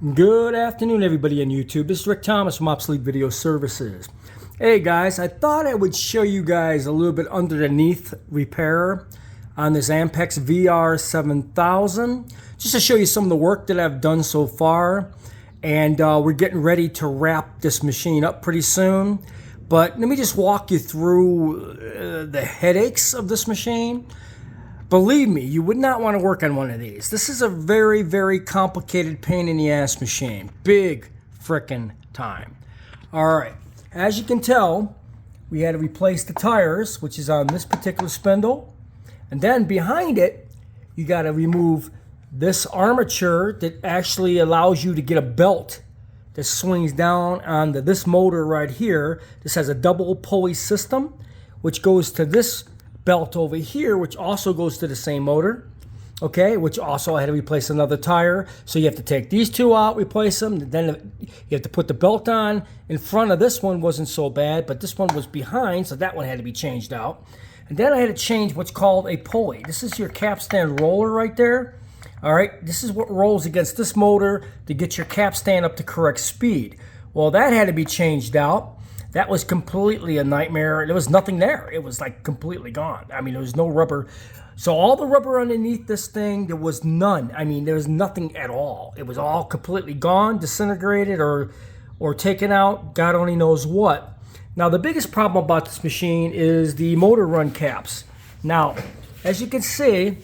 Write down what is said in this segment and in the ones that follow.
Good afternoon, everybody on YouTube. This is Rick Thomas from Obsolete Video Services. Hey guys, I thought I would show you guys a little bit underneath repair on this Ampex VR-7000, just to show you some of the work that I've done so far. And we're getting ready to wrap this machine up pretty soon. But let me just walk you through the headaches of this machine. Believe me, you would not want to work on one of these. This is a very, very complicated pain in the ass machine. Big frickin' time. All right, as you can tell, we had to replace the tires, which is on this particular spindle. And then behind it, you got to remove this armature that actually allows you to get a belt that swings down onto this motor right here. This has a double pulley system, which goes to this belt over here, which also goes to the same motor, okay, which also I had to replace another tire. So you have to take these two out, replace them, then you have to put the belt on. In front of this one wasn't so bad, but this one was behind, so that one had to be changed out. And then I had to change what's called a pulley. This is your capstan roller right there. All right, this is what rolls against this motor to get your capstan up to correct speed. Well, that had to be changed out. That was completely a nightmare. There was nothing there. It was like completely gone. I mean, there was no rubber. So all the rubber underneath this thing, there was none. I mean, there was nothing at all. It was all completely gone, disintegrated, or taken out. God only knows what. Now, the biggest problem about this machine is the motor run caps. Now, as you can see,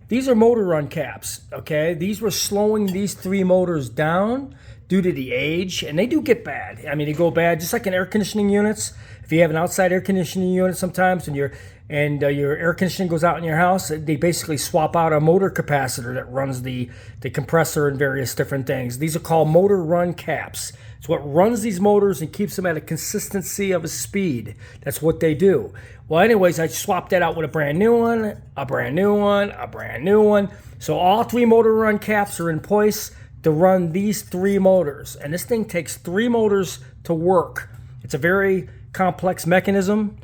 these are motor run caps, okay? These were slowing these three motors down due to the age, and they do get bad. I mean, they go bad just like in air conditioning units. If you have an outside air conditioning unit sometimes and your air conditioning goes out in your house, they basically swap out a motor capacitor that runs the compressor and various different things. These are called motor run caps. It's what runs these motors and keeps them at a consistency of a speed. That's what they do. Well, anyways, I swapped that out with a brand new one, a brand new one, a brand new one. So all three motor run caps are in place to run these three motors. And this thing takes three motors to work. It's a very complex mechanism.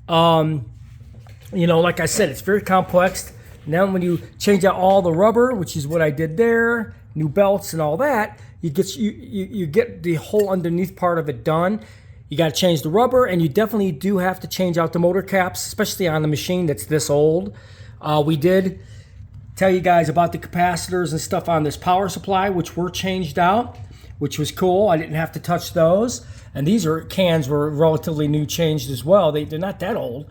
You know, like I said, it's very complex. Now when you change out all the rubber, which is what I did there, new belts and all that, you get the whole underneath part of it done. You got to change the rubber, and you definitely do have to change out the motor caps, especially on the machine that's this old. We did tell you guys about the capacitors and stuff on this power supply, which were changed out, which was cool. I didn't have to touch those. And these cans were relatively new, changed as well. They're not that old.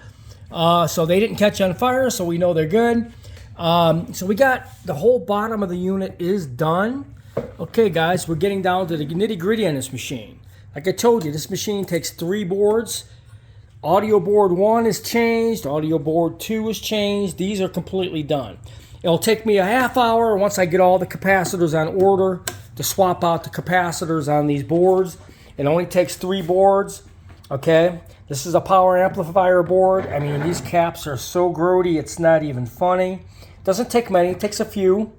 So they didn't catch on fire, so we know they're good. So we got the whole bottom of the unit is done. Okay, guys, we're getting down to the nitty-gritty on this machine. Like I told you, this machine takes three boards. Audio board 1 is changed. Audio board 2 is changed. These are completely done. It'll take me a half hour once I get all the capacitors on order to swap out the capacitors on these boards. It only takes three boards, okay? This is a power amplifier board. I mean, these caps are so grody, it's not even funny. Doesn't take many, it takes a few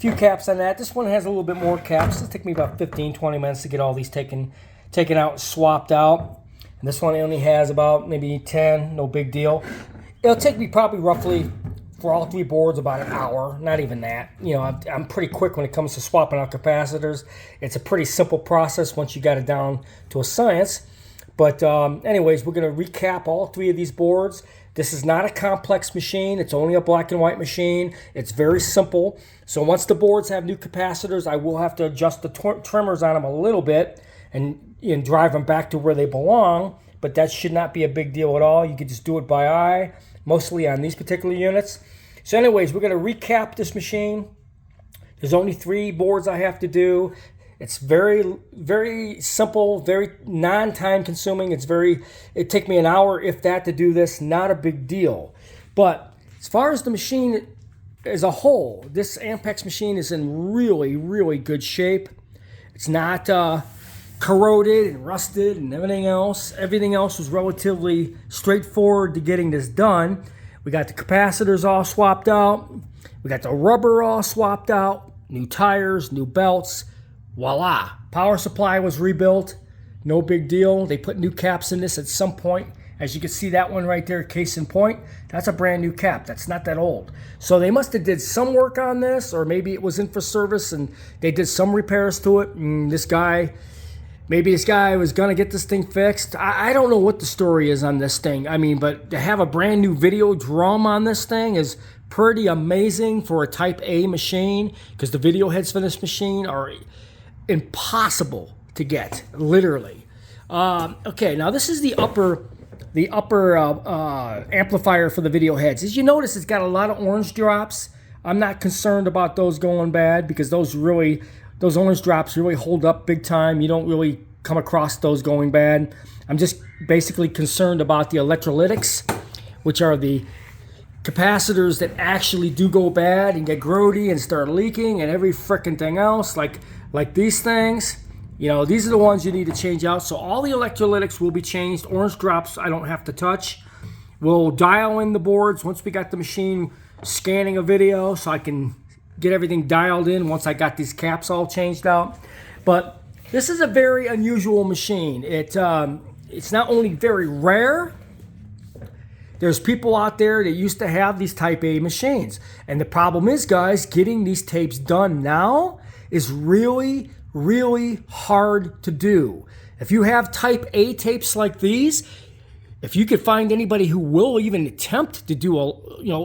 caps on that. This one has a little bit more caps. It'll take me about 15-20 minutes to get all these taken out and swapped out. And this one only has about maybe 10, no big deal. It'll take me probably roughly, for all three boards, about an hour, not even that. You know, I'm pretty quick when it comes to swapping out capacitors. It's a pretty simple process once you got it down to a science. But anyways, we're going to recap all three of these boards. This is not a complex machine. It's only a black and white machine. It's very simple. So once the boards have new capacitors, I will have to adjust the trimmers on them a little bit and drive them back to where they belong. But that should not be a big deal at all. You can just do it by eye, mostly on these particular units. So anyways, we're going to recap this machine. There's only three boards I have to do. It's very, very simple, very non-time consuming. It take me an hour, if that, to do this. Not a big deal. But as far as the machine as a whole, this Ampex machine is in really, really good shape. It's not corroded and rusted and everything else. Everything else was relatively straightforward to getting this done. We got the capacitors all swapped out. We got the rubber all swapped out. New tires, new belts. Voila. Power supply was rebuilt. No big deal. They put new caps in this at some point As you can see, that one right there, case in point, that's a brand new cap. That's not that old. So they must have did some work on this, or maybe it was in for service and they did some repairs to it. And maybe this guy was gonna get this thing fixed. I don't know what the story is on this thing. I mean, but to have a brand new video drum on this thing is pretty amazing for a Type A machine, because the video heads for this machine are impossible to get, literally. Okay, now this is the upper amplifier for the video heads. As you notice, it's got a lot of orange drops. I'm not concerned about those going bad, because those orange drops really hold up big time. You don't really come across those going bad. I'm just basically concerned about the electrolytics, which are the capacitors that actually do go bad and get grody and start leaking and every frickin' thing else, like these things. You know, these are the ones you need to change out. So all the electrolytics will be changed. Orange drops I don't have to touch. We'll dial in the boards once we got the machine scanning a video, so I can get everything dialed in once I got these caps all changed out. But this is a very unusual machine. It's not only very rare, there's people out there that used to have these Type A machines. And the problem is, guys, getting these tapes done now is really, really hard to do. If you have Type A tapes like these, if you could find anybody who will even attempt to do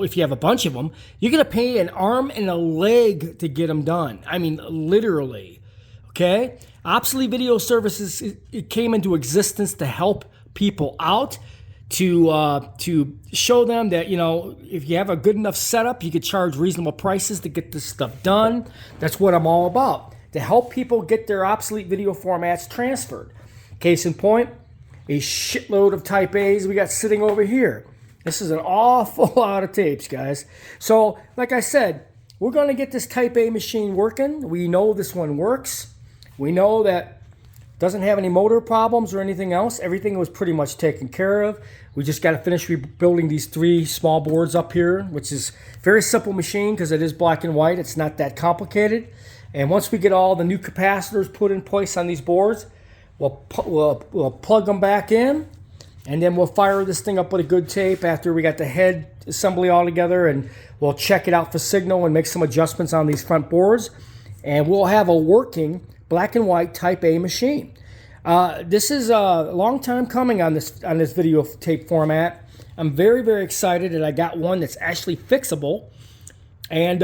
if you have a bunch of them, you're going to pay an arm and a leg to get them done. I mean, literally. Okay? Obsolete Video Services, it came into existence to help people out, to show them that, if you have a good enough setup, you could charge reasonable prices to get this stuff done. That's what I'm all about, to help people get their obsolete video formats transferred. Case in point, a shitload of Type A's we got sitting over here. This is an awful lot of tapes, guys. So, like I said, we're going to get this Type A machine working. We know this one works. We know that it doesn't have any motor problems or anything else. Everything was pretty much taken care of. We just got to finish rebuilding these 3 small boards up here, which is a very simple machine because it is black and white. It's not that complicated. And once we get all the new capacitors put in place on these boards, we'll plug them back in, and then we'll fire this thing up with a good tape after we got the head assembly all together, and we'll check it out for signal and make some adjustments on these front boards, and we'll have a working black and white Type A machine. This is a long time coming on this video tape format. I'm very, very excited that I got one that's actually fixable. And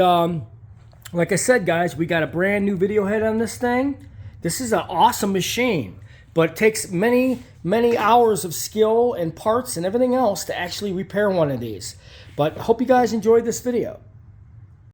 like I said, guys, we got a brand new video head on this thing. This is an awesome machine, but it takes many, many hours of skill and parts and everything else to actually repair one of these. But I hope you guys enjoyed this video.